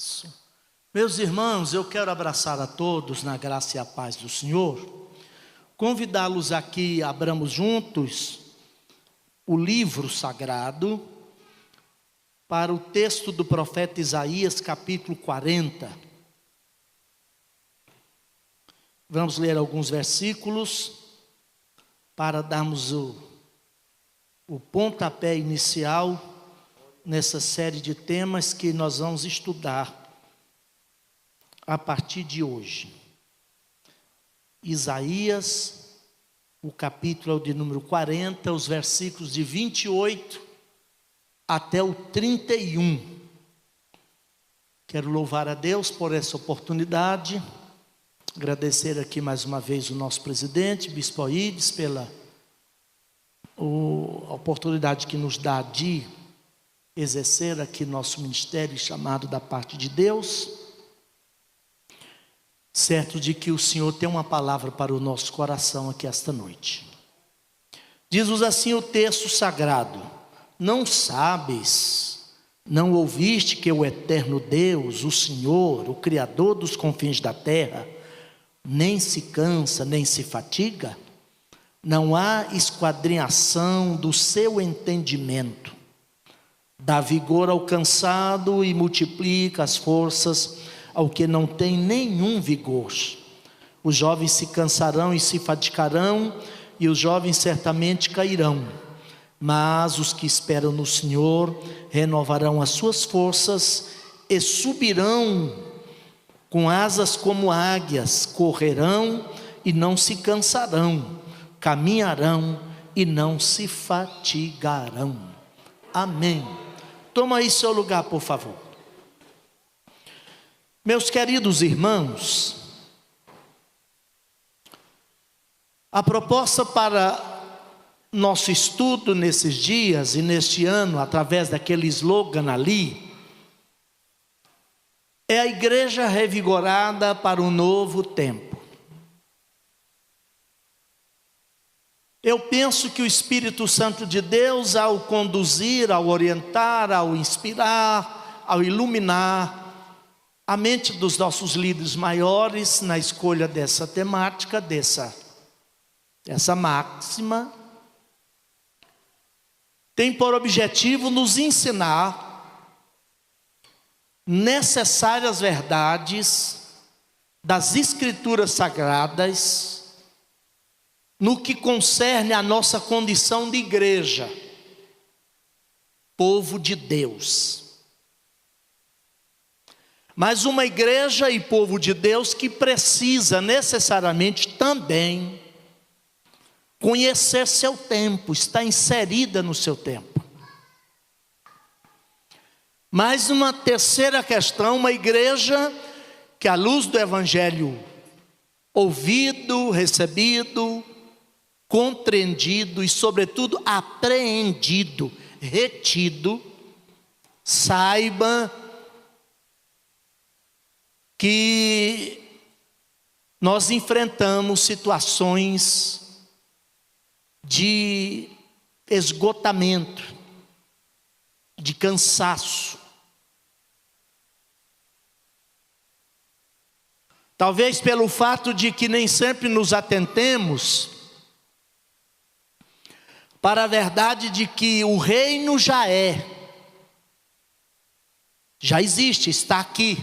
Isso. Meus irmãos, eu quero abraçar a todos na graça e a paz do Senhor, convidá-los aqui, abramos juntos o livro sagrado para o texto do profeta Isaías, capítulo 40. Vamos ler alguns versículos para darmos o pontapé inicial nessa série de temas que nós vamos estudar a partir de hoje. Isaías, o capítulo é o de número 40, os versículos de 28 até o 31. Quero louvar a Deus por essa oportunidade, agradecer aqui mais uma vez o nosso presidente, Bispo Oídes, pela oportunidade que nos dá de exercer aqui nosso ministério chamado da parte de Deus, certo de que o Senhor tem uma palavra para o nosso coração aqui esta noite. Diz-nos assim o texto sagrado: não sabes, não ouviste que o eterno Deus, o Senhor, o Criador dos confins da terra, nem se cansa, nem se fatiga? Não há esquadrinhação do seu entendimento. Dá vigor ao cansado e multiplica as forças ao que não tem nenhum vigor. Os jovens se cansarão e se fatigarão, e os jovens certamente cairão. Mas os que esperam no Senhor renovarão as suas forças e subirão com asas como águias, correrão e não se cansarão, caminharão e não se fatigarão. Amém. Toma aí seu lugar, por favor. Meus queridos irmãos, a proposta para nosso estudo nesses dias e neste ano, através daquele slogan ali, é a igreja revigorada para um novo tempo. Eu penso que o Espírito Santo de Deus, ao conduzir, ao orientar, ao inspirar, ao iluminar a mente dos nossos líderes maiores na escolha dessa temática, dessa máxima, tem por objetivo nos ensinar necessárias verdades das Escrituras Sagradas no que concerne a nossa condição de igreja, povo de Deus. Mas uma igreja e povo de Deus que precisa necessariamente também conhecer seu tempo, está inserida no seu tempo. Mais uma terceira questão, uma igreja que à luz do Evangelho ouvido, recebido, compreendido e sobretudo apreendido, retido, saiba que nós enfrentamos situações de esgotamento, de cansaço. Talvez pelo fato de que nem sempre nos atentemos para a verdade de que o reino já existe, está aqui,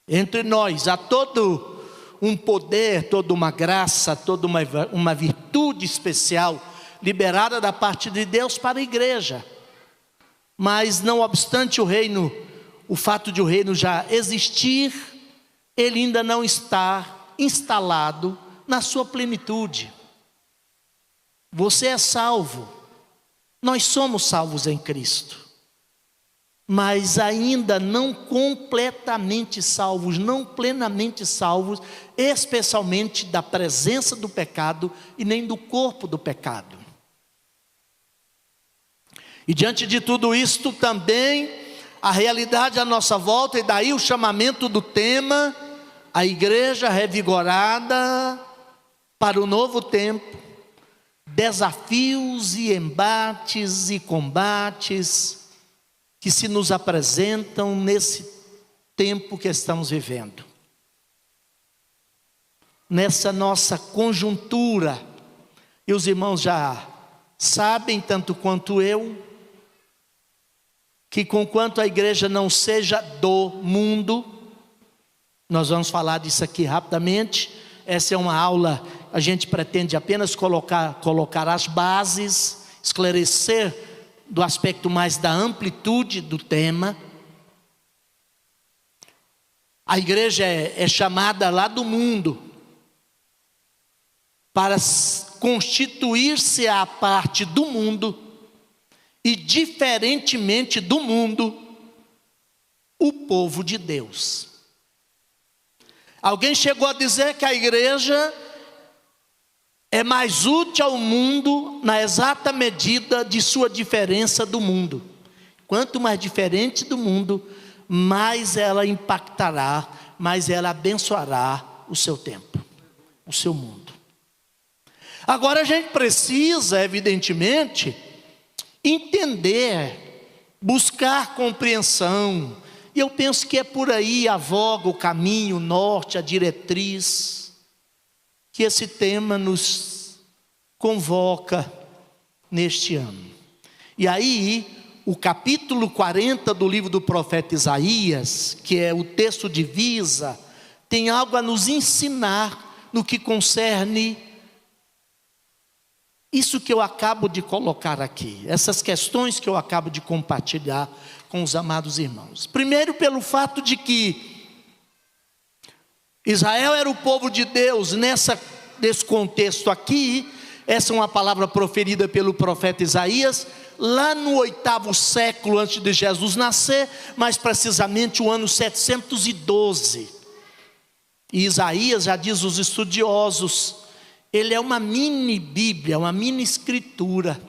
entre nós. Há todo um poder, toda uma graça, toda uma virtude especial liberada da parte de Deus para a igreja. Mas não obstante o fato de o reino já existir, ele ainda não está instalado na sua plenitude. Você é salvo, nós somos salvos em Cristo, mas ainda não completamente salvos, não plenamente salvos, especialmente da presença do pecado e nem do corpo do pecado. E diante de tudo isto também, a realidade à nossa volta, e daí o chamamento do tema, a igreja revigorada para o novo tempo, desafios e embates e combates que se nos apresentam nesse tempo que estamos vivendo, nessa nossa conjuntura, e os irmãos já sabem, tanto quanto eu, que conquanto a igreja não seja do mundo, nós vamos falar disso aqui rapidamente. Essa é uma aula, a gente pretende apenas colocar as bases, esclarecer do aspecto mais da amplitude do tema. A igreja é chamada lá do mundo para constituir-se à parte do mundo e, diferentemente do mundo, o povo de Deus. Alguém chegou a dizer que a igreja é mais útil ao mundo na exata medida de sua diferença do mundo. Quanto mais diferente do mundo, mais ela impactará, mais ela abençoará o seu tempo, o seu mundo. Agora a gente precisa, evidentemente, entender, buscar compreensão. E eu penso que é por aí a voga, o caminho, o norte, a diretriz, que esse tema nos convoca neste ano. E aí, o capítulo 40 do livro do profeta Isaías, que é o texto divisa, tem algo a nos ensinar no que concerne isso que eu acabo de colocar aqui, essas questões que eu acabo de compartilhar com os amados irmãos. Primeiro, pelo fato de que Israel era o povo de Deus, nesse contexto aqui, essa é uma palavra proferida pelo profeta Isaías, lá no 8º século antes de Jesus nascer, mais precisamente o ano 712. E Isaías, já diz os estudiosos, ele é uma mini Bíblia, uma mini escritura.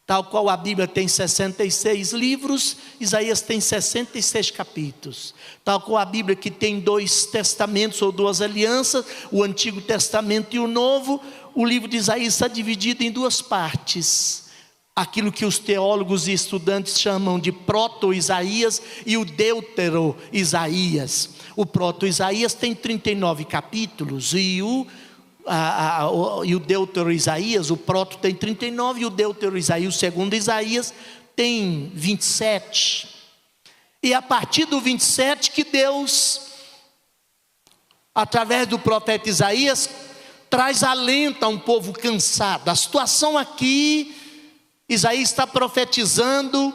Tal qual a Bíblia tem 66 livros, Isaías tem 66 capítulos. Tal qual a Bíblia que tem 2 testamentos ou 2 alianças, o Antigo Testamento e o Novo, o livro de Isaías está dividido em 2 partes. Aquilo que os teólogos e estudantes chamam de proto-Isaías e o deutero-Isaías. O proto-Isaías tem 39 capítulos e o deutero-Isaías, o proto tem 39 e o deutero-Isaías, o segundo Isaías, tem 27. E a partir do 27 que Deus, através do profeta Isaías, traz alento a um povo cansado. A situação aqui, Isaías está profetizando,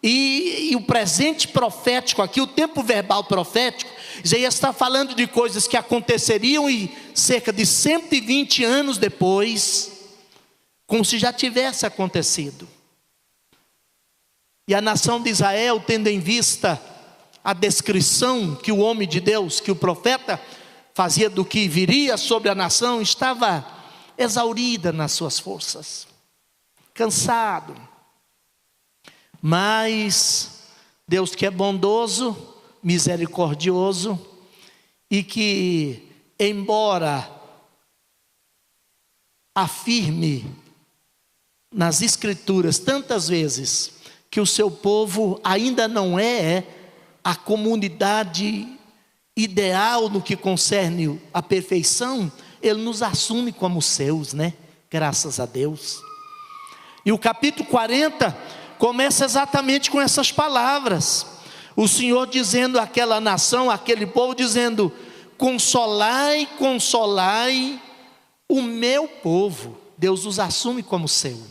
e o presente profético aqui, o tempo verbal profético, Isaías está falando de coisas que aconteceriam e cerca de 120 anos depois, como se já tivesse acontecido. E a nação de Israel, tendo em vista a descrição que o homem de Deus, que o profeta fazia do que viria sobre a nação, estava exaurida nas suas forças, cansado. Mas Deus, que é bondoso, misericordioso, e que, embora afirme nas escrituras tantas vezes que o seu povo ainda não é a comunidade ideal no que concerne a perfeição, Ele nos assume como seus, né? Graças a Deus. E o capítulo 40 começa exatamente com essas palavras. O Senhor dizendo àquela nação, àquele povo, dizendo: consolai, consolai o meu povo. Deus os assume como seu.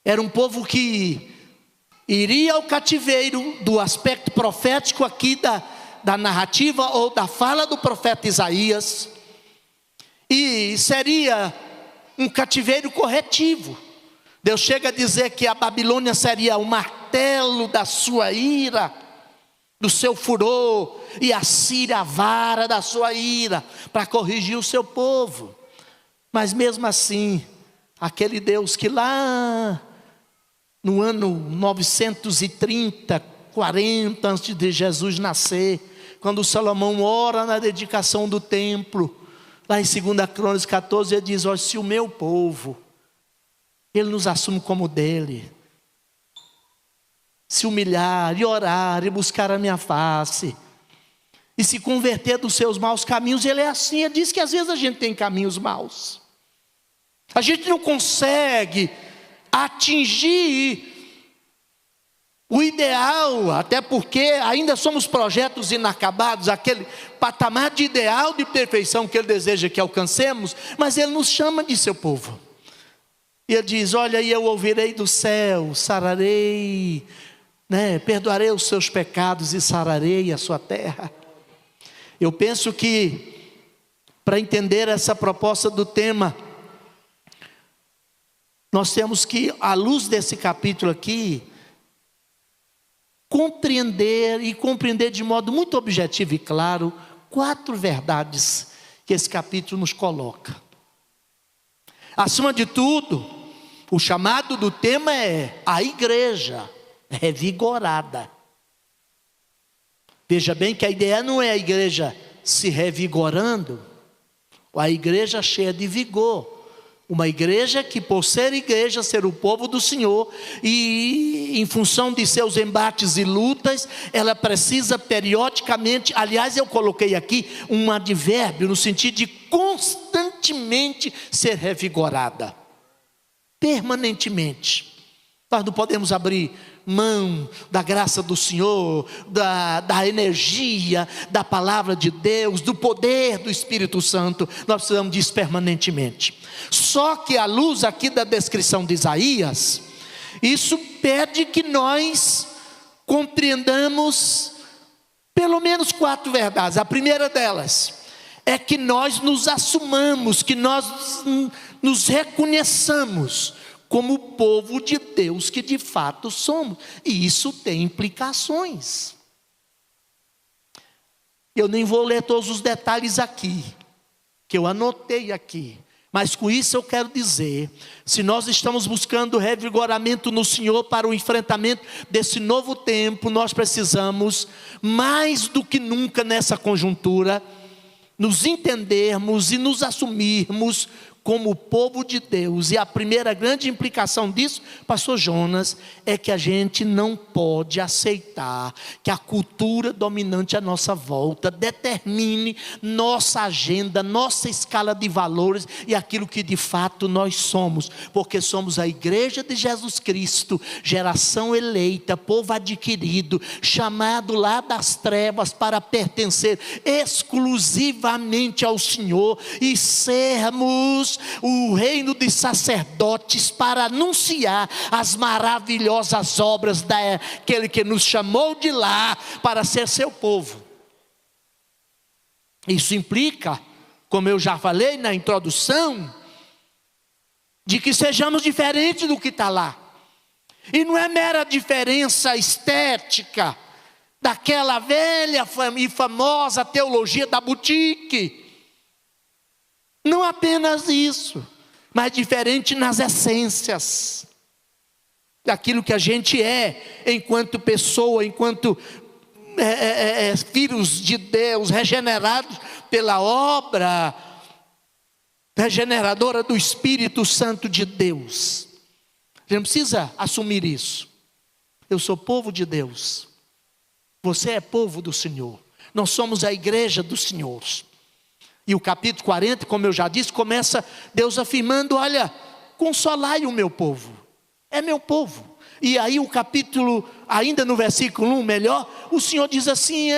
Era um povo que iria ao cativeiro, do aspecto profético aqui da narrativa ou da fala do profeta Isaías, e seria um cativeiro corretivo. Deus chega a dizer que a Babilônia seria o martelo da sua ira, do seu furor, e a Síria a vara da sua ira, para corrigir o seu povo. Mas mesmo assim, aquele Deus que lá no ano 930, 40 antes de Jesus nascer, quando Salomão ora na dedicação do templo, lá em 2 Crônicas 14, ele diz: olha, se o meu povo, Ele nos assume como dele, se humilhar, e orar, e buscar a minha face, e se converter dos seus maus caminhos. Ele é assim, ele diz que às vezes a gente tem caminhos maus. A gente não consegue atingir o ideal, até porque ainda somos projetos inacabados, aquele patamar de ideal de perfeição que Ele deseja que alcancemos, mas Ele nos chama de seu povo. E Ele diz: olha, e eu ouvirei do céu, sararei, perdoarei os seus pecados e sararei a sua terra. Eu penso que, para entender essa proposta do tema, nós temos que, à luz desse capítulo aqui, compreender de modo muito objetivo e claro 4 verdades que esse capítulo nos coloca. Acima de tudo, o chamado do tema é a igreja revigorada. Veja bem que a ideia não é a igreja se revigorando, a igreja cheia de vigor. Uma igreja que, por ser igreja, ser o povo do Senhor, e em função de seus embates e lutas, ela precisa periodicamente, aliás, eu coloquei aqui um advérbio no sentido de constantemente ser revigorada, permanentemente. Nós não podemos abrir mão da graça do Senhor, da energia, da palavra de Deus, do poder do Espírito Santo. Nós precisamos disso permanentemente. Só que à luz aqui da descrição de Isaías, isso pede que nós compreendamos pelo menos 4 verdades. A primeira delas é que nós nos assumamos, que nós nos reconheçamos como o povo de Deus que de fato somos. E isso tem implicações. Eu nem vou ler todos os detalhes aqui, que eu anotei aqui. Mas com isso eu quero dizer, se nós estamos buscando revigoramento no Senhor para o enfrentamento desse novo tempo, nós precisamos, mais do que nunca nessa conjuntura, nos entendermos e nos assumirmos como o povo de Deus. E a primeira grande implicação disso, pastor Jonas, é que a gente não pode aceitar que a cultura dominante à nossa volta determine nossa agenda, nossa escala de valores e aquilo que de fato nós somos, porque somos a igreja de Jesus Cristo, geração eleita, povo adquirido, chamado lá das trevas para pertencer exclusivamente ao Senhor e sermos o reino de sacerdotes para anunciar as maravilhosas obras daquele que nos chamou de lá para ser seu povo. Isso implica, como eu já falei na introdução, de que sejamos diferentes do que está lá. E não é mera diferença estética daquela velha e famosa teologia da boutique. Não apenas isso, mas diferente nas essências, daquilo que a gente é, enquanto pessoa, enquanto filhos de Deus, regenerados pela obra regeneradora do Espírito Santo de Deus. A gente precisa assumir isso. Eu sou povo de Deus, você é povo do Senhor, nós somos a igreja do Senhor. E o capítulo 40, como eu já disse, começa Deus afirmando: olha, consolai o meu povo, é meu povo. E aí o capítulo, ainda no versículo 1, melhor, o Senhor diz assim: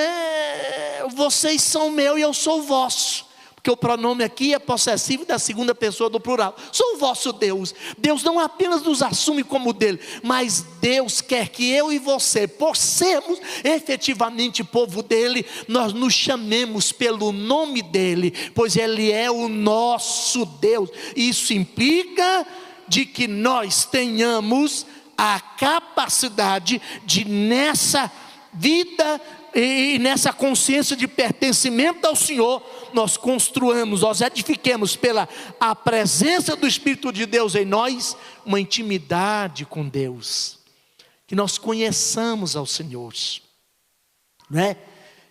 vocês são meu e eu sou vosso. Porque o pronome aqui é possessivo da segunda pessoa do plural. Sou o vosso Deus. Deus não apenas nos assume como dele, mas Deus quer que eu e você, por sermos efetivamente povo dele, nós nos chamemos pelo nome dele, pois ele é o nosso Deus. Isso implica de que nós tenhamos a capacidade de, nessa vida e nessa consciência de pertencimento ao Senhor, nós construamos, nós edifiquemos pela a presença do Espírito de Deus em nós, uma intimidade com Deus, que nós conheçamos ao Senhor,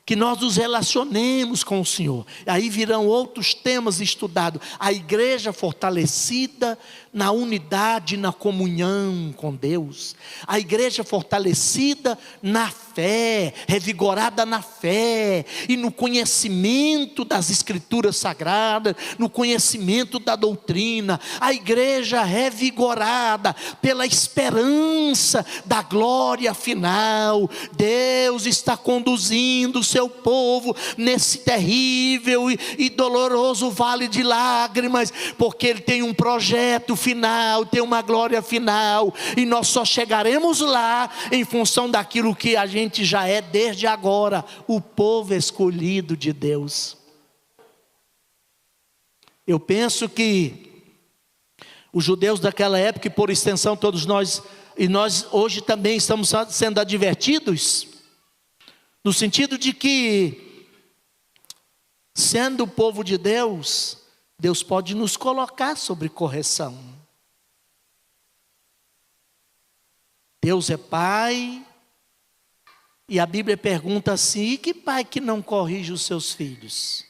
que nós nos relacionemos com o Senhor. Aí virão outros temas estudados: a igreja fortalecida na unidade, na comunhão com Deus. A igreja fortalecida na fé, revigorada na fé e no conhecimento das escrituras sagradas, no conhecimento da doutrina. A igreja revigorada pela esperança da glória final. Deus está conduzindo o seu povo nesse terrível e doloroso vale de lágrimas, porque Ele tem um projeto final, tem uma glória final, e nós só chegaremos lá em função daquilo que a gente já é desde agora, o povo escolhido de Deus. Eu penso que os judeus daquela época, e por extensão todos nós, e nós hoje também estamos sendo advertidos, no sentido de que, sendo o povo de Deus, Deus pode nos colocar sobre correção. Deus é Pai, e a Bíblia pergunta assim: e que pai que não corrige os seus filhos?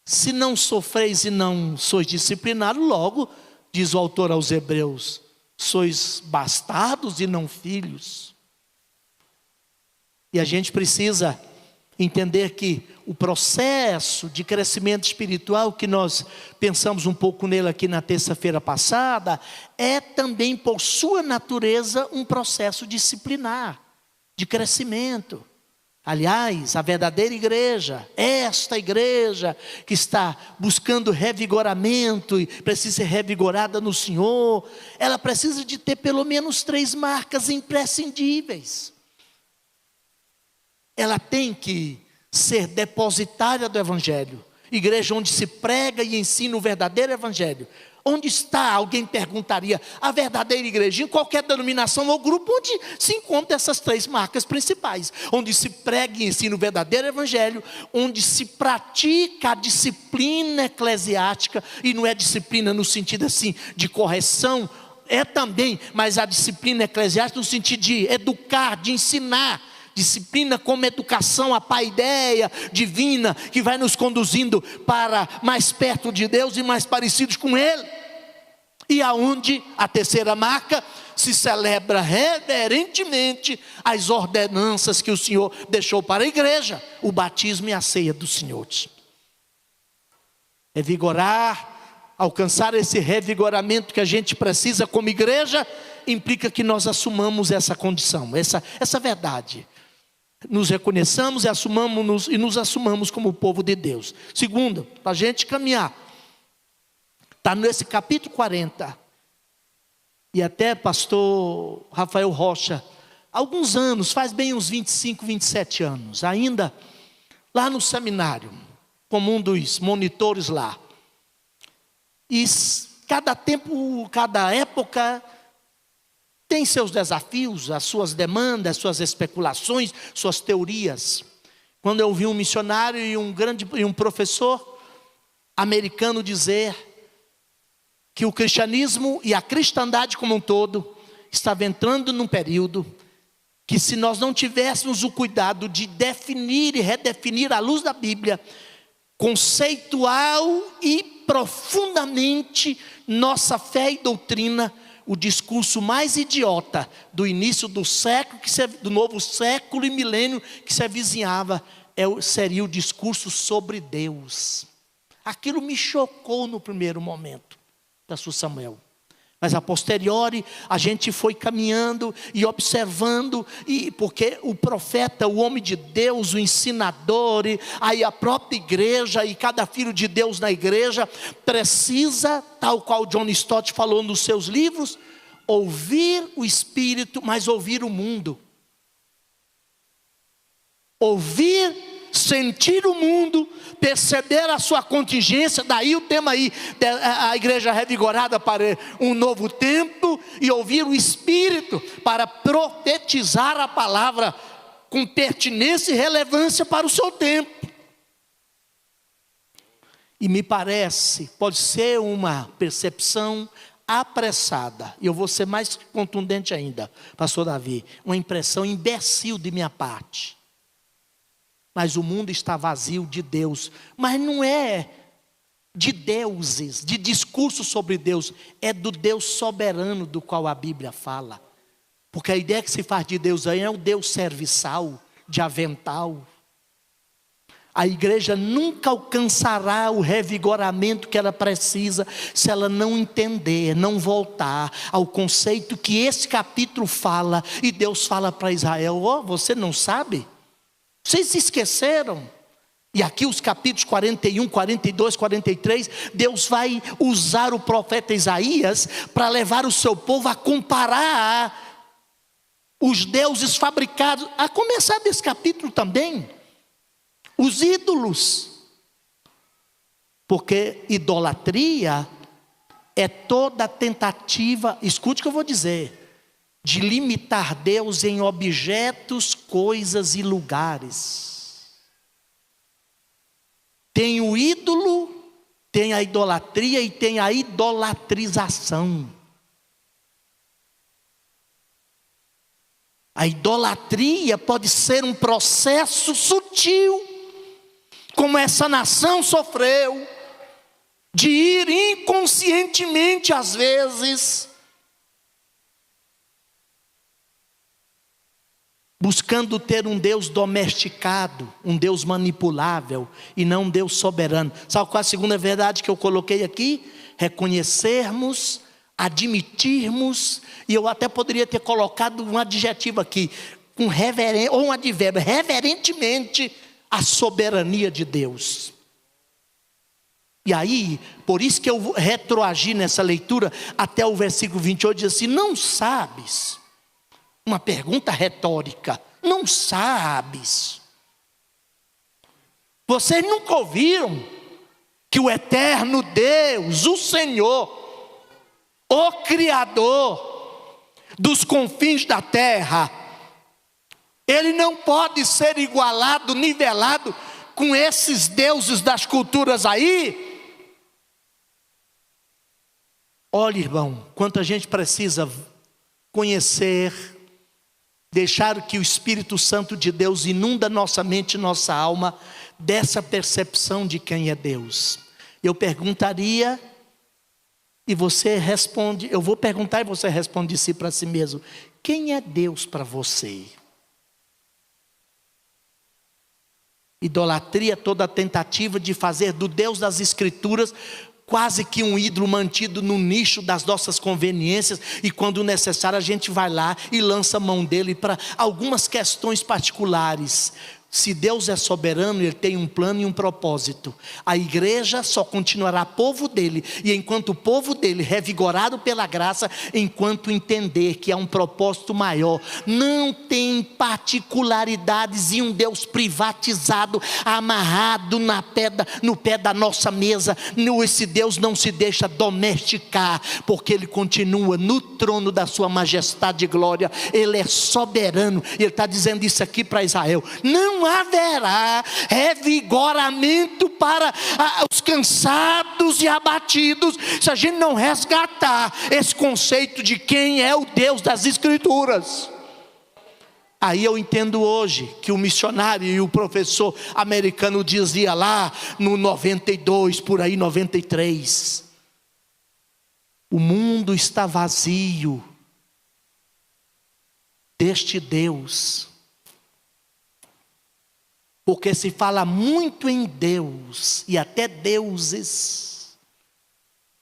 Se não sofreis e não sois disciplinados, logo, diz o autor aos Hebreus, sois bastardos e não filhos. E a gente precisa entender que o processo de crescimento espiritual, que nós pensamos um pouco nele aqui na terça-feira passada, é também por sua natureza um processo disciplinar, de crescimento. Aliás, a verdadeira igreja, esta igreja que está buscando revigoramento e precisa ser revigorada no Senhor, ela precisa de ter pelo menos 3 marcas imprescindíveis. Ela tem que ser depositária do Evangelho, igreja onde se prega e ensina o verdadeiro Evangelho. Onde está, alguém perguntaria, a verdadeira igreja? Em qualquer denominação ou grupo onde se encontram essas 3 marcas principais: onde se prega e ensina o verdadeiro Evangelho, onde se pratica a disciplina eclesiástica, e não é disciplina no sentido assim de correção, é também, mas a disciplina eclesiástica no sentido de educar, de ensinar. Disciplina como educação, a paideia divina, que vai nos conduzindo para mais perto de Deus e mais parecidos com Ele. E aonde, a terceira marca, se celebra reverentemente as ordenanças que o Senhor deixou para a igreja: o batismo e a ceia do Senhor. Revigorar, alcançar esse revigoramento que a gente precisa como igreja, implica que nós assumamos essa condição, essa verdade. Nos reconheçamos e nos assumamos como povo de Deus. Segundo, para a gente caminhar, está nesse capítulo 40. E até pastor Rafael Rocha, alguns anos, faz bem uns 25, 27 anos, ainda lá no seminário, como um dos monitores lá. E cada tempo, cada época tem seus desafios, as suas demandas, suas especulações, suas teorias. Quando eu vi um missionário e um professor americano dizer que o cristianismo e a cristandade como um todo estava entrando num período que, se nós não tivéssemos o cuidado de definir e redefinir à luz da Bíblia, conceitual e profundamente, nossa fé e doutrina, o discurso mais idiota do início do século, do novo século e milênio que se avizinhava, seria o discurso sobre Deus. Aquilo me chocou no primeiro momento, pastor Samuel. Mas a posteriori, a gente foi caminhando e observando, e porque o profeta, o homem de Deus, o ensinador, e aí a própria igreja e cada filho de Deus na igreja precisa, tal qual John Stott falou nos seus livros, ouvir o Espírito, mas ouvir o mundo. Ouvir, sentir o mundo, perceber a sua contingência. Daí o tema aí, a igreja revigorada para um novo tempo, e ouvir o Espírito para profetizar a palavra com pertinência e relevância para o seu tempo. E me parece, pode ser uma percepção apressada, e eu vou ser mais contundente ainda, pastor Davi, uma impressão imbecil de minha parte. Mas o mundo está vazio de Deus. Mas não é de deuses, de discursos sobre Deus, é do Deus soberano do qual a Bíblia fala. Porque a ideia que se faz de Deus aí é o Deus serviçal, de avental. A igreja nunca alcançará o revigoramento que ela precisa se ela não entender, não voltar ao conceito que esse capítulo fala. E Deus fala para Israel: você não sabe? Vocês se esqueceram? E aqui os capítulos 41, 42, 43, Deus vai usar o profeta Isaías para levar o seu povo a comparar os deuses fabricados, a começar desse capítulo também, os ídolos. Porque idolatria é toda tentativa, escute o que eu vou dizer, de limitar Deus em objetos, coisas e lugares. Tem o ídolo, tem a idolatria e tem a idolatrização. A idolatria pode ser um processo sutil, como essa nação sofreu, de ir inconscientemente às vezes, buscando ter um Deus domesticado, um Deus manipulável e não um Deus soberano. Sabe qual é a segunda verdade que eu coloquei aqui? Reconhecermos, admitirmos, e eu até poderia ter colocado um adjetivo aqui, ou um advérbio, reverentemente, a soberania de Deus. E aí, por isso que eu retroagi nessa leitura até o versículo 28, diz assim: não sabes? Uma pergunta retórica. Não sabes? Vocês nunca ouviram que o eterno Deus, o Senhor, o Criador dos confins da terra, Ele não pode ser igualado, nivelado com esses deuses das culturas aí? Olha, irmão, quanto a gente precisa conhecer, deixar que o Espírito Santo de Deus inunda nossa mente e nossa alma dessa percepção de quem é Deus. Eu perguntaria e você responde, eu vou perguntar e você responde de si para si mesmo: quem é Deus para você? Idolatria, toda a tentativa de fazer do Deus das Escrituras quase que um ídolo mantido no nicho das nossas conveniências, e quando necessário a gente vai lá e lança a mão dele para algumas questões particulares. Se Deus é soberano, Ele tem um plano e um propósito. A igreja só continuará povo dele, e enquanto o povo dele, revigorado pela graça, enquanto entender que há um propósito maior, não tem particularidades e um Deus privatizado, amarrado no pé da nossa mesa. Esse Deus não se deixa domesticar, porque Ele continua no trono da sua majestade e glória. Ele é soberano, e Ele está dizendo isso aqui para Israel: não haverá revigoramento para os cansados e abatidos se a gente não resgatar esse conceito de quem é o Deus das Escrituras. Aí eu entendo hoje que o missionário e o professor americano dizia lá no 92, por aí 93, o mundo está vazio deste Deus, porque se fala muito em Deus e até deuses,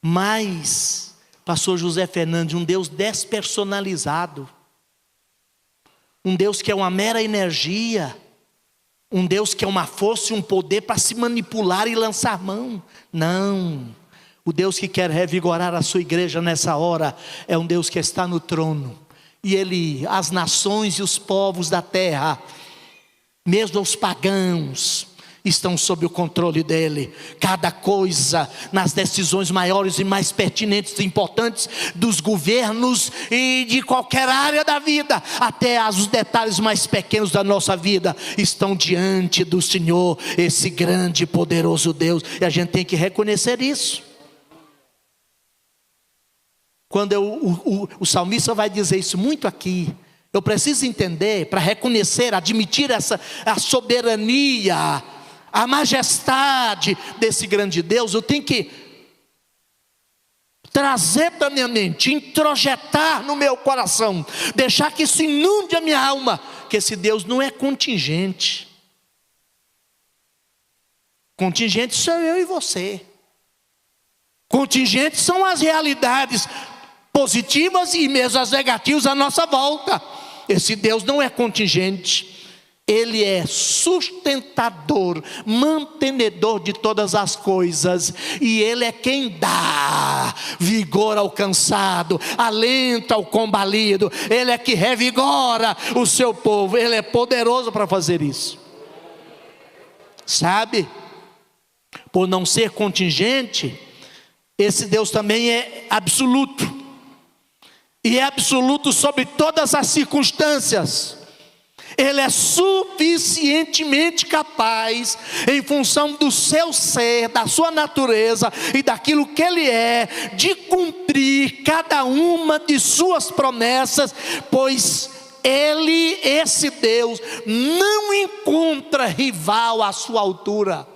mas, pastor José Fernandes, um Deus despersonalizado, um Deus que é uma mera energia, um Deus que é uma força e um poder para se manipular e lançar mão. Não, o Deus que quer revigorar a sua igreja nessa hora é um Deus que está no trono, e Ele, as nações e os povos da terra, mesmo os pagãos, estão sob o controle dele. Cada coisa, nas decisões maiores e mais pertinentes e importantes dos governos e de qualquer área da vida, até os detalhes mais pequenos da nossa vida, estão diante do Senhor, esse grande e poderoso Deus. E a gente tem que reconhecer isso. Quando o salmista vai dizer isso muito aqui, eu preciso entender, para reconhecer, admitir a soberania, a majestade desse grande Deus, eu tenho que trazer para minha mente, introjetar no meu coração, deixar que isso inunde a minha alma, que esse Deus não é contingente. Contingente sou eu e você. Contingente são as realidades positivas e mesmo as negativas à nossa volta. Esse Deus não é contingente. Ele é sustentador, mantenedor de todas as coisas. E Ele é quem dá vigor ao cansado, alento ao combalido. Ele é que revigora o seu povo. Ele é poderoso para fazer isso. Sabe? Por não ser contingente, esse Deus também é absoluto. E é absoluto sobre todas as circunstâncias. Ele é suficientemente capaz, em função do seu ser, da sua natureza e daquilo que Ele é, de cumprir cada uma de suas promessas, pois Ele, esse Deus, não encontra rival à sua altura.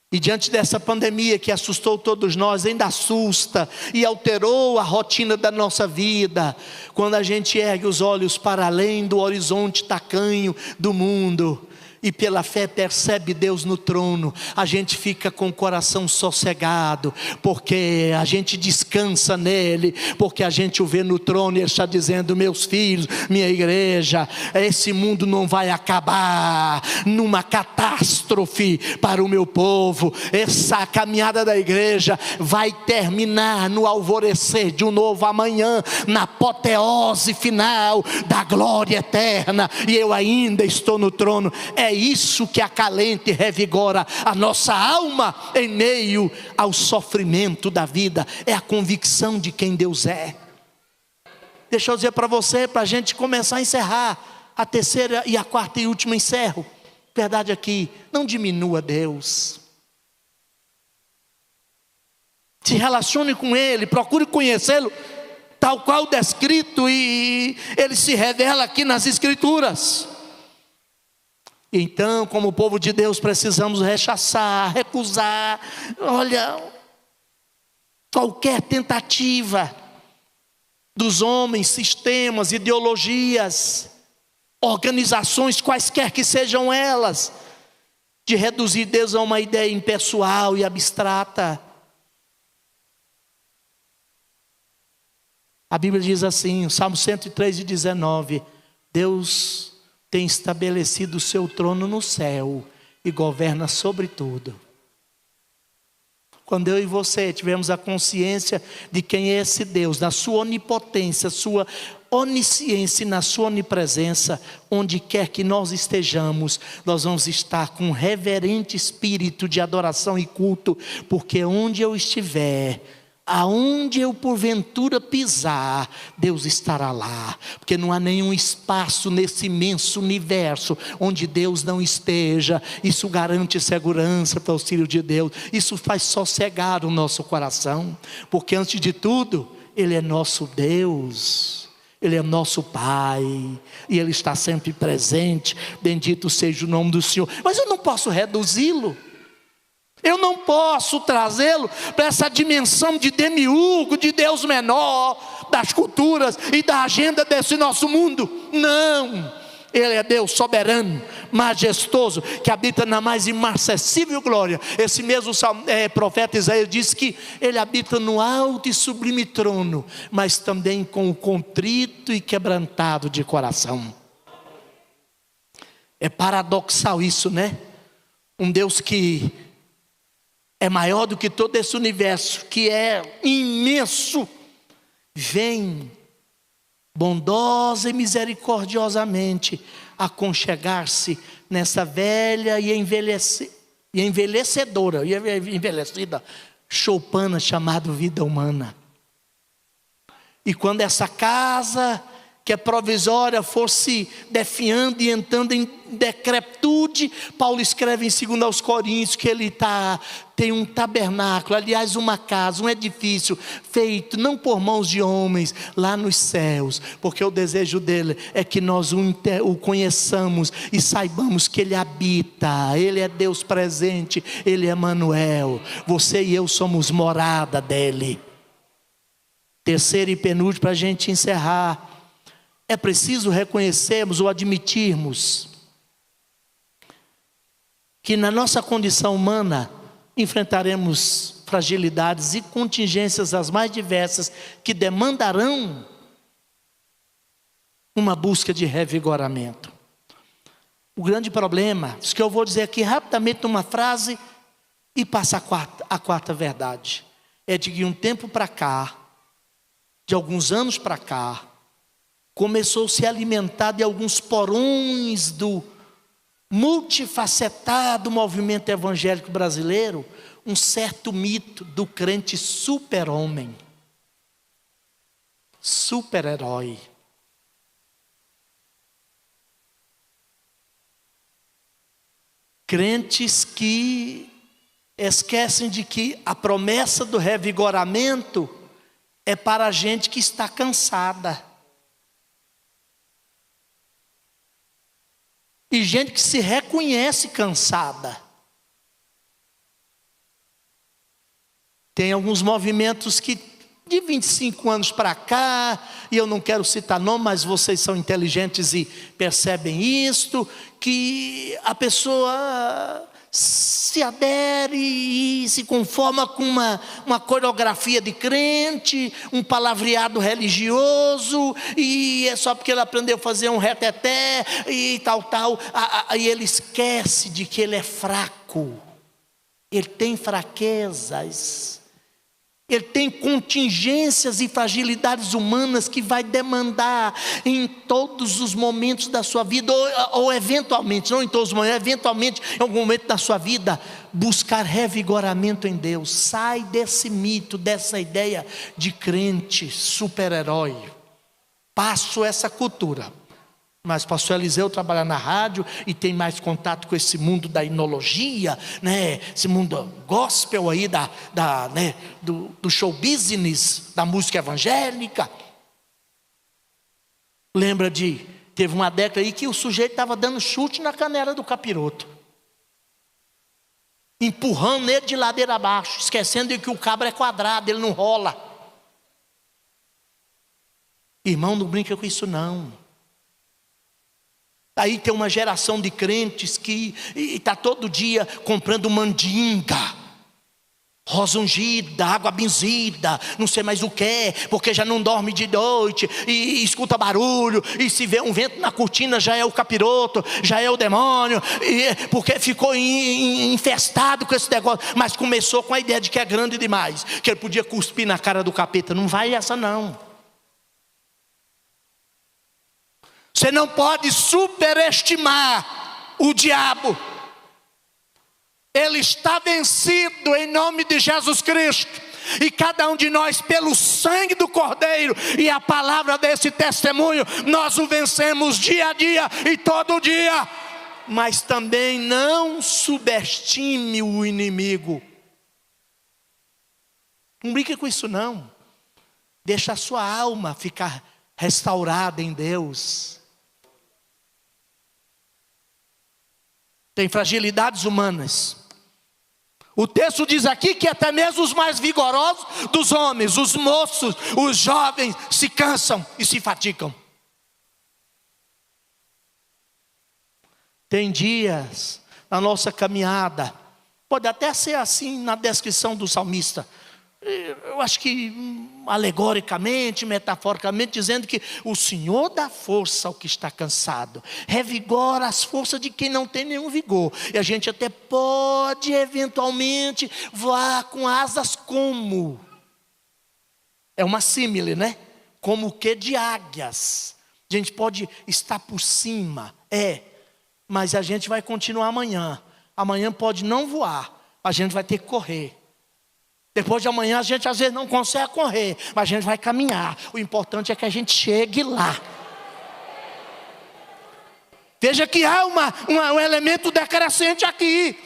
E diante dessa pandemia que assustou todos nós, ainda assusta e alterou a rotina da nossa vida, quando a gente ergue os olhos para além do horizonte tacanho do mundo, e pela fé percebe Deus no trono, a gente fica com o coração sossegado, porque a gente descansa nele, porque a gente o vê no trono e ele está dizendo: meus filhos, minha igreja, esse mundo não vai acabar numa catástrofe para o meu povo. Essa caminhada da igreja vai terminar no alvorecer de um novo amanhã, na apoteose final da glória eterna, e eu ainda estou no trono. É isso que acalenta e revigora a nossa alma em meio ao sofrimento da vida. É a convicção de quem Deus é. Deixa eu dizer para você, para a gente começar a encerrar, a terceira e a quarta e última encerro. Verdade aqui, não diminua Deus. Se relacione com Ele, procure conhecê-lo tal qual descrito, e Ele se revela aqui nas Escrituras. Então, como povo de Deus, precisamos rechaçar, recusar, qualquer tentativa dos homens, sistemas, ideologias, organizações, quaisquer que sejam elas, de reduzir Deus a uma ideia impessoal e abstrata. A Bíblia diz assim, o Salmo 103:19, Deus tem estabelecido o seu trono no céu e governa sobre tudo. Quando eu e você tivermos a consciência de quem é esse Deus, na sua onipotência, sua onisciência e na sua onipresença, onde quer que nós estejamos, nós vamos estar com um reverente espírito de adoração e culto, porque onde eu estiver, aonde eu porventura pisar, Deus estará lá, porque não há nenhum espaço nesse imenso universo onde Deus não esteja. Isso garante segurança para o Filho de Deus, isso faz sossegar o nosso coração, porque antes de tudo, Ele é nosso Deus, Ele é nosso Pai, e Ele está sempre presente. Bendito seja o nome do Senhor. Mas eu não posso reduzi-lo, eu não posso trazê-lo para essa dimensão de demiurgo, de Deus menor, das culturas e da agenda desse nosso mundo. Não, Ele é Deus soberano, majestoso, que habita na mais imarcessível glória. Esse mesmo profeta Isaías diz que Ele habita no alto e sublime trono, mas também com o contrito e quebrantado de coração. É paradoxal isso, né? Um Deus que é maior do que todo esse universo, que é imenso, vem bondosa e misericordiosamente aconchegar-se nessa velha e envelhecedora e envelhecida choupana chamada vida humana. E quando essa casa que é provisória, fosse definhando e entrando em decrepitude. Paulo escreve em 2 aos Coríntios que ele tem um tabernáculo, aliás uma casa, um edifício feito não por mãos de homens, lá nos céus, porque o desejo dele é que nós o conheçamos e saibamos que ele habita, ele é Deus presente, ele é Emanuel, você e eu somos morada dele. Terceiro e penúltimo, para a gente encerrar, é preciso reconhecermos ou admitirmos que na nossa condição humana enfrentaremos fragilidades e contingências as mais diversas que demandarão uma busca de revigoramento. O grande problema, isso que eu vou dizer aqui rapidamente numa frase e passa a quarta verdade, é de que um tempo para cá, de alguns anos para cá, começou a se alimentar de alguns porões do multifacetado movimento evangélico brasileiro, um certo mito do crente super-homem, super-herói. Crentes que esquecem de que a promessa do revigoramento é para a gente que está cansada. E gente que se reconhece cansada. Tem alguns movimentos que de 25 anos para cá, e eu não quero citar nome, mas vocês são inteligentes e percebem isto, que a pessoa se adere e se conforma com uma coreografia de crente, um palavreado religioso, e é só porque ele aprendeu a fazer um reteté e tal, aí ele esquece de que ele é fraco, ele tem fraquezas, ele tem contingências e fragilidades humanas que vai demandar em todos os momentos da sua vida, ou eventualmente, não em todos os momentos, eventualmente em algum momento da sua vida, buscar revigoramento em Deus. Sai desse mito, dessa ideia de crente super-herói. Passo essa cultura. Mas pastor Eliseu trabalha na rádio e tem mais contato com esse mundo da enologia, né? Esse mundo gospel aí né? do show business, da música evangélica. Teve uma década aí que o sujeito estava dando chute na canela do capiroto, empurrando ele de ladeira abaixo, esquecendo de que o cabra é quadrado, ele não rola. Irmão, não brinca com isso não. Aí tem uma geração de crentes que está todo dia comprando mandinga, rosa ungida, água benzida, não sei mais o que, porque já não dorme de noite, e escuta barulho, e se vê um vento na cortina já é o capiroto, já é o demônio, porque ficou infestado com esse negócio, mas começou com a ideia de que é grande demais, que ele podia cuspir na cara do capeta. Não vai essa não. Você não pode superestimar o diabo. Ele está vencido em nome de Jesus Cristo. E cada um de nós, pelo sangue do Cordeiro e a palavra desse testemunho, nós o vencemos dia a dia e todo dia. Mas também não subestime o inimigo. Não brinque com isso não. Deixa a sua alma ficar restaurada em Deus. Tem fragilidades humanas. O texto diz aqui que até mesmo os mais vigorosos dos homens, os moços, os jovens, se cansam e se fatigam. Tem dias na nossa caminhada, pode até ser assim na descrição do salmista, eu acho que alegoricamente, metaforicamente, dizendo que o Senhor dá força ao que está cansado, revigora as forças de quem não tem nenhum vigor. E a gente até pode eventualmente voar com asas como, é uma símile, né? Como o que de águias. A gente pode estar por cima, mas a gente vai continuar amanhã. Amanhã pode não voar, a gente vai ter que correr. Depois de amanhã a gente às vezes não consegue correr, mas a gente vai caminhar. O importante é que a gente chegue lá. Veja que há um elemento decrescente aqui.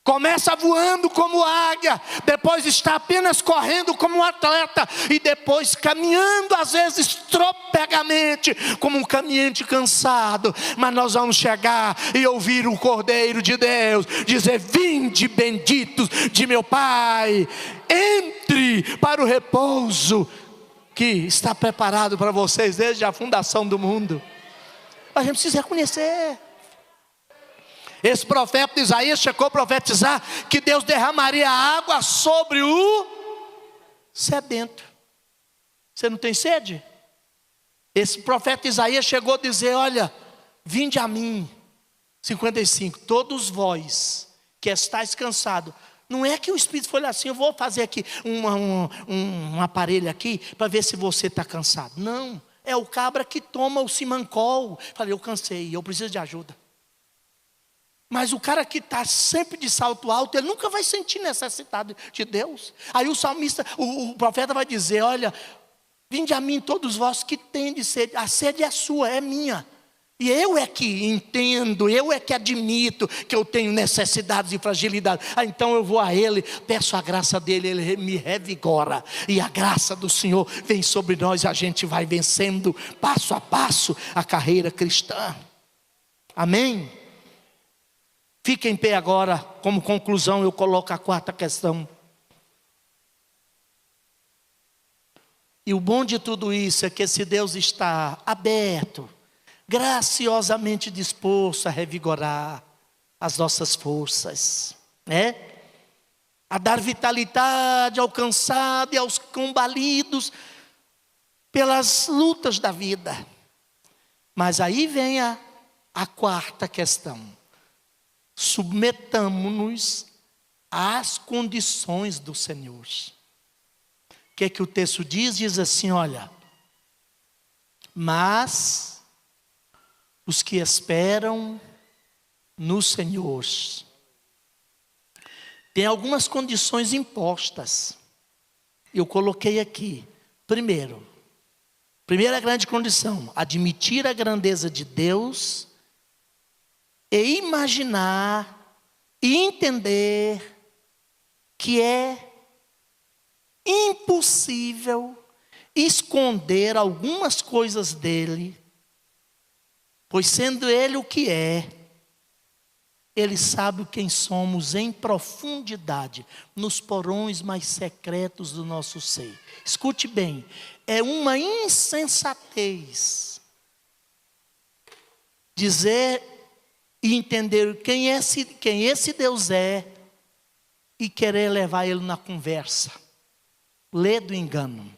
Começa voando como águia, depois está apenas correndo como um atleta, e depois caminhando às vezes tropegamente, como um caminhante cansado. Mas nós vamos chegar e ouvir o Cordeiro de Deus dizer: vinde benditos de meu Pai, entre para o repouso que está preparado para vocês desde a fundação do mundo. A gente precisa reconhecer. Esse profeta Isaías chegou a profetizar que Deus derramaria água sobre o sedento. Você não tem sede? Esse profeta Isaías chegou a dizer: olha, vinde a mim. 55, todos vós que estáis cansados. Não é que o Espírito foi assim: eu vou fazer aqui um aparelho aqui para ver se você está cansado. Não, é o cabra que toma o Simancol. Falei: eu cansei, eu preciso de ajuda. Mas o cara que está sempre de salto alto, ele nunca vai sentir necessidade de Deus. Aí o salmista, o profeta vai dizer: olha, vinde a mim todos vós que tendes sede. A sede é sua, é minha. E eu é que entendo, eu é que admito que eu tenho necessidades e fragilidades. Então eu vou a Ele, peço a graça dEle, Ele me revigora. E a graça do Senhor vem sobre nós e a gente vai vencendo passo a passo a carreira cristã. Amém? Fique em pé agora, como conclusão eu coloco a quarta questão. E o bom de tudo isso é que esse Deus está aberto, graciosamente disposto a revigorar as nossas forças, né? A dar vitalidade ao cansado e aos combalidos pelas lutas da vida. Mas aí vem a quarta questão. Submetamo-nos às condições do Senhor. O que é que o texto diz? Diz assim, olha: mas os que esperam no Senhor. Tem algumas condições impostas. Eu coloquei aqui. Primeira grande condição: admitir a grandeza de Deus e imaginar e entender que é impossível esconder algumas coisas dele, pois sendo ele o que é, ele sabe quem somos em profundidade, nos porões mais secretos do nosso ser. Escute bem, é uma insensatez dizer e entender quem esse Deus é e querer levar ele na conversa. Lê do engano.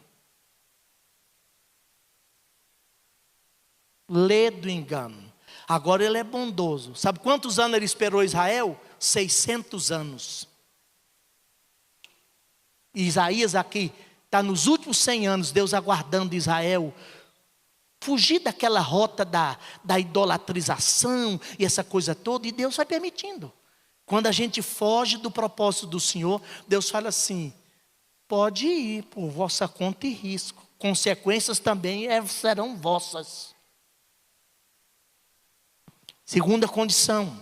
Lê do engano. Agora ele é bondoso. Sabe quantos anos ele esperou Israel? 600 anos. E Isaías aqui está nos últimos 100 anos, Deus aguardando Israel fugir daquela rota da idolatrização e essa coisa toda, e Deus vai permitindo. Quando a gente foge do propósito do Senhor, Deus fala assim: pode ir por vossa conta e risco, consequências também serão vossas. Segunda condição,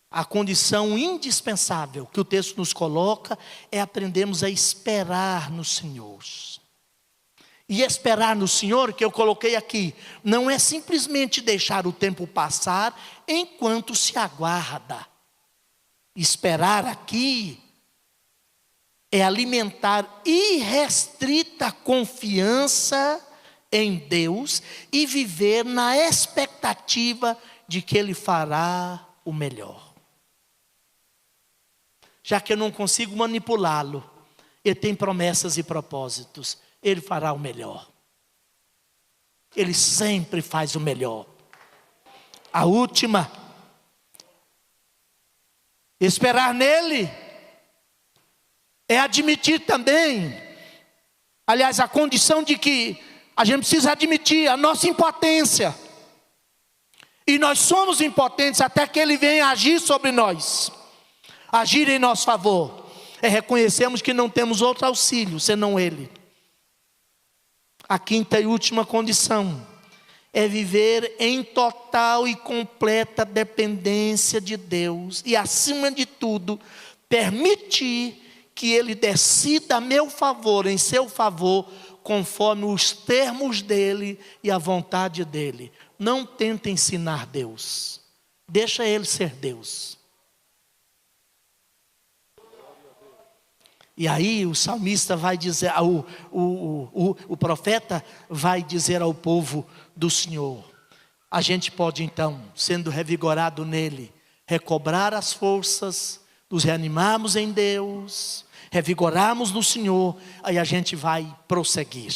a condição indispensável que o texto nos coloca é aprendermos a esperar no Senhor. E esperar no Senhor, que eu coloquei aqui, não é simplesmente deixar o tempo passar enquanto se aguarda. Esperar aqui é alimentar irrestrita confiança em Deus e viver na expectativa de que Ele fará o melhor. Já que eu não consigo manipulá-lo, Ele tem promessas e propósitos. Ele fará o melhor. Ele sempre faz o melhor. A última, esperar nele é admitir também, aliás, a condição de que a gente precisa admitir a nossa impotência. E nós somos impotentes até que ele venha agir sobre nós, agir em nosso favor. Reconhecemos que não temos outro auxílio senão ele. A quinta e última condição é viver em total e completa dependência de Deus. E acima de tudo, permitir que Ele decida a meu favor, em seu favor, conforme os termos dEle e a vontade dEle. Não tenta ensinar Deus. Deixa Ele ser Deus. E aí o salmista vai dizer, o profeta vai dizer ao povo do Senhor: a gente pode então, sendo revigorado nele, recobrar as forças, nos reanimarmos em Deus, revigorarmos no Senhor, aí a gente vai prosseguir,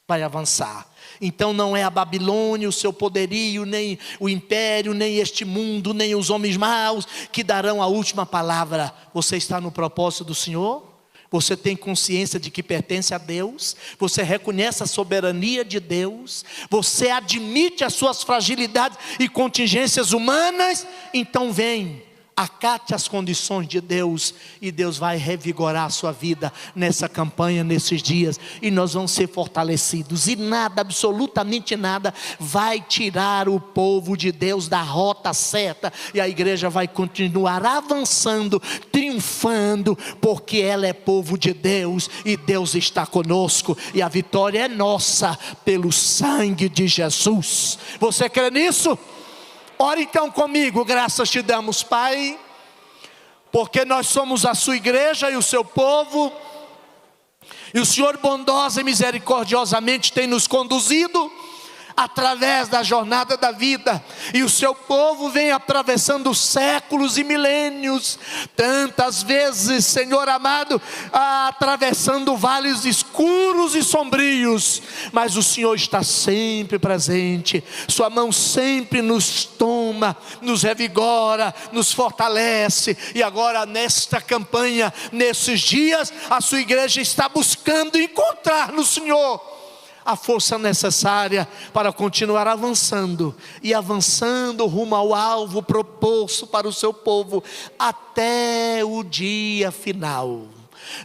vai avançar. Então não é a Babilônia, o seu poderio, nem o império, nem este mundo, nem os homens maus que darão a última palavra. Você está no propósito do Senhor? Você tem consciência de que pertence a Deus? Você reconhece a soberania de Deus? Você admite as suas fragilidades e contingências humanas? Então vem, acate as condições de Deus, e Deus vai revigorar a sua vida nessa campanha, nesses dias, e nós vamos ser fortalecidos, e nada, absolutamente nada, vai tirar o povo de Deus da rota certa, e a igreja vai continuar avançando, triunfando, porque ela é povo de Deus, e Deus está conosco, e a vitória é nossa, pelo sangue de Jesus. Você crê nisso? Ora então comigo. Graças te damos, Pai, porque nós somos a sua igreja e o seu povo, e o Senhor bondosa e misericordiosamente tem nos conduzido através da jornada da vida, e o seu povo vem atravessando séculos e milênios, tantas vezes, Senhor amado, atravessando vales escuros e sombrios, mas o Senhor está sempre presente, sua mão sempre nos toma, nos revigora, nos fortalece, e agora nesta campanha, nesses dias, a sua igreja está buscando encontrar no Senhor a força necessária para continuar avançando, e avançando rumo ao alvo proposto para o seu povo, até o dia final.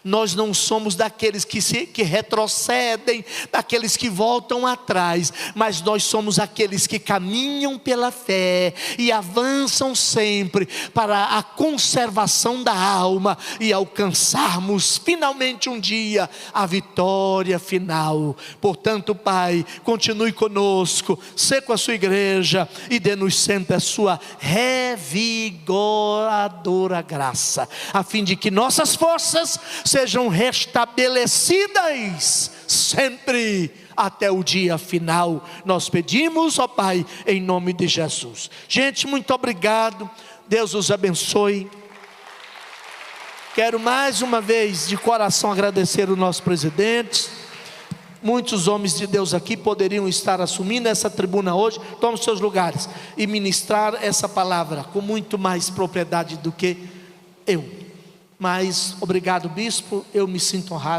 Nós não somos daqueles que retrocedem, daqueles que voltam atrás, mas nós somos aqueles que caminham pela fé e avançam sempre para a conservação da alma, e alcançarmos finalmente um dia a vitória final. Portanto, Pai, continue conosco, seja com a sua igreja, e dê-nos sempre a sua revigoradora graça, a fim de que nossas forças sejam restabelecidas sempre até o dia final. Nós pedimos, ó Pai, em nome de Jesus. Gente, muito obrigado, Deus os abençoe. Quero mais uma vez de coração agradecer o nosso presidente. Muitos homens de Deus aqui poderiam estar assumindo essa tribuna hoje. Tomem seus lugares e ministrar essa palavra com muito mais propriedade do que eu. Mas obrigado, bispo, eu me sinto honrado.